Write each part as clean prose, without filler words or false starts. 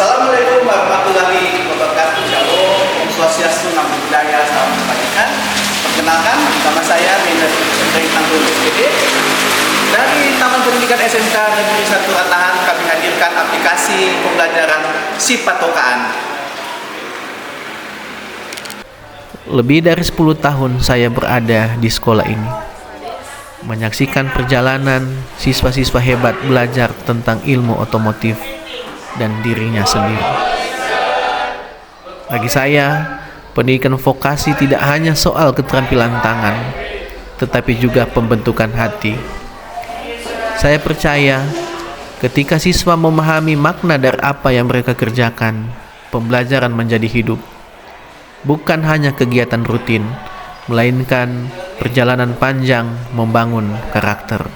Assalamualaikum warahmatullahi wabarakatuh. Shalom, Om Swastiastu, Namo Buddhaya, salam kebajikan. Perkenalkan, nama saya Mendagri Hendrik Tanggul SPD. Dari Taman Pendidikan SMK Negeri 1 Atahan, kami hadirkan aplikasi pembelajaran Sipatokaan. Lebih dari 10 tahun saya berada di sekolah ini, menyaksikan perjalanan siswa-siswa hebat belajar tentang ilmu otomotif dan dirinya sendiri. Bagi saya, pendidikan vokasi tidak hanya soal keterampilan tangan, tetapi juga pembentukan hati. Saya percaya ketika siswa memahami makna dari apa yang mereka kerjakan, pembelajaran menjadi hidup. Bukan hanya kegiatan rutin, melainkan perjalanan panjang membangun karakter.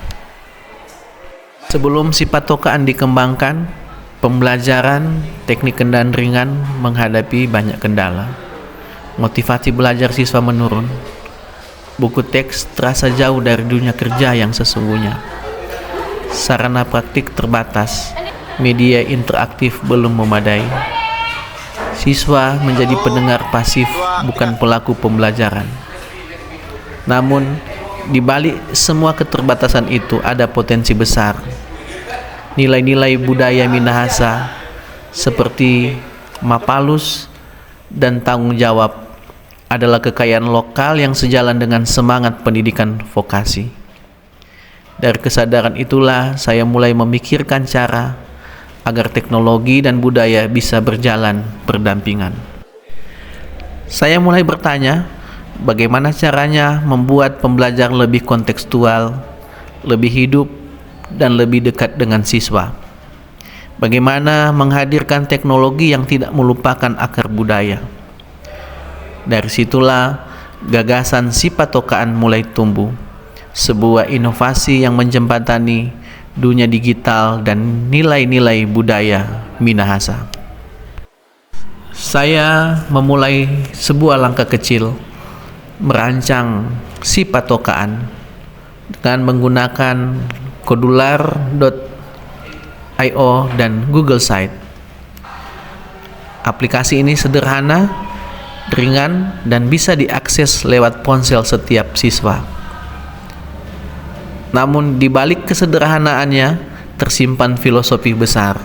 Sebelum Sipatokaan dikembangkan, pembelajaran teknik kendaraan ringan menghadapi banyak kendala. Motivasi belajar siswa menurun. Buku teks terasa jauh dari dunia kerja yang sesungguhnya. Sarana praktik terbatas. Media interaktif belum memadai. Siswa menjadi pendengar pasif, bukan pelaku pembelajaran. Namun, di balik semua keterbatasan itu ada potensi besar. Nilai-nilai budaya Minahasa seperti mapalus dan tanggung jawab adalah kekayaan lokal yang sejalan dengan semangat pendidikan vokasi. Dari kesadaran itulah saya mulai memikirkan cara agar teknologi dan budaya bisa berjalan berdampingan. Saya mulai bertanya, bagaimana caranya membuat pembelajaran lebih kontekstual, lebih hidup, dan lebih dekat dengan siswa. Bagaimana menghadirkan teknologi yang tidak melupakan akar budaya. Dari situlah gagasan Sipatokaan mulai tumbuh, sebuah inovasi yang menjembatani dunia digital dan nilai-nilai budaya Minahasa. Saya memulai sebuah langkah kecil, merancang Sipatokaan dengan menggunakan Kodular.io dan Google Site. Aplikasi ini sederhana, ringan, dan bisa diakses lewat ponsel setiap siswa. Namun di balik kesederhanaannya tersimpan filosofi besar.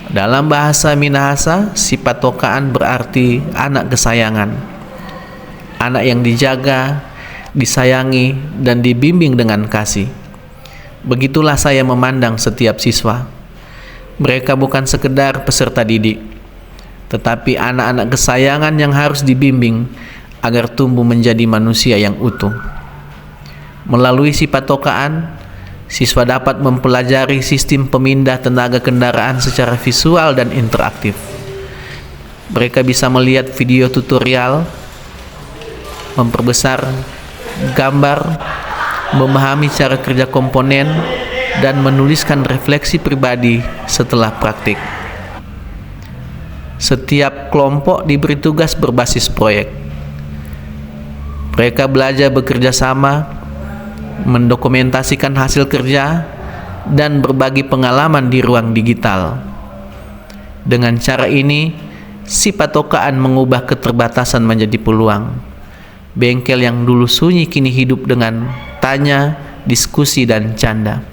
Dalam bahasa Minahasa, Sipatokaan berarti anak kesayangan. Anak yang dijaga, disayangi, dan dibimbing dengan kasih. Begitulah saya memandang setiap siswa. Mereka bukan sekedar peserta didik, tetapi anak-anak kesayangan yang harus dibimbing agar tumbuh menjadi manusia yang utuh. Melalui Sipatokaan, siswa dapat mempelajari sistem pemindah tenaga kendaraan secara visual dan interaktif. Mereka bisa melihat video tutorial, memperbesar gambar, memahami cara kerja komponen, dan menuliskan refleksi pribadi setelah praktik. Setiap kelompok diberi tugas berbasis proyek. Mereka belajar bekerja sama, mendokumentasikan hasil kerja, dan berbagi pengalaman di ruang digital. Dengan cara ini, Sipatokaan mengubah keterbatasan menjadi peluang. Bengkel yang dulu sunyi kini hidup dengan tanya, diskusi, dan canda.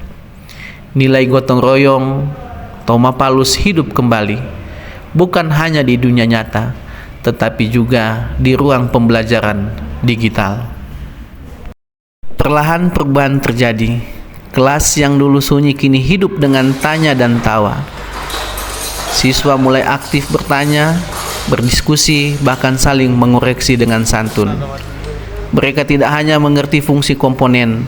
Nilai gotong royong, mapalus hidup kembali, bukan hanya di dunia nyata, tetapi juga di ruang pembelajaran digital. Perlahan perubahan terjadi. Kelas yang dulu sunyi kini hidup dengan tanya dan tawa. Siswa mulai aktif bertanya, berdiskusi, bahkan saling mengoreksi dengan santun. Mereka tidak hanya mengerti fungsi komponen,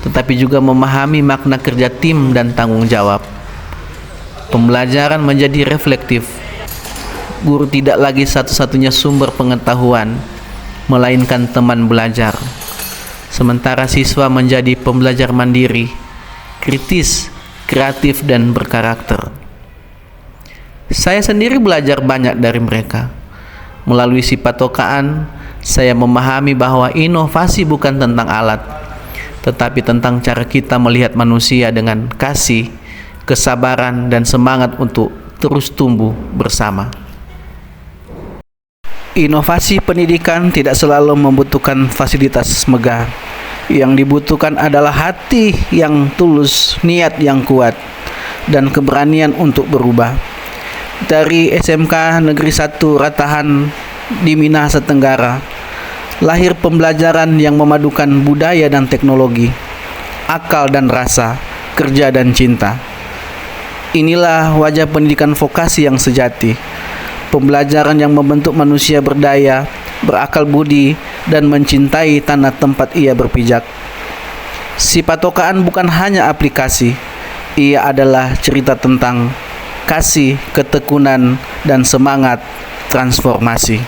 tetapi juga memahami makna kerja tim dan tanggung jawab. Pembelajaran menjadi reflektif. Guru tidak lagi satu-satunya sumber pengetahuan, melainkan teman belajar. Sementara siswa menjadi pembelajar mandiri, kritis, kreatif, dan berkarakter. Saya sendiri belajar banyak dari mereka. Melalui Sipatokaan, saya memahami bahwa inovasi bukan tentang alat, tetapi tentang cara kita melihat manusia dengan kasih, kesabaran, dan semangat untuk terus tumbuh bersama. Inovasi pendidikan tidak selalu membutuhkan fasilitas megah. Yang dibutuhkan adalah hati yang tulus, niat yang kuat, dan keberanian untuk berubah. Dari SMK Negeri 1 Ratahan di Minahasa Tenggara, lahir pembelajaran yang memadukan budaya dan teknologi, akal dan rasa, kerja dan cinta. Inilah wajah pendidikan vokasi yang sejati. Pembelajaran yang membentuk manusia berdaya, berakal budi, dan mencintai tanah tempat ia berpijak. Si patokaan bukan hanya aplikasi, ia adalah cerita tentang kasih, ketekunan, dan semangat transformasi.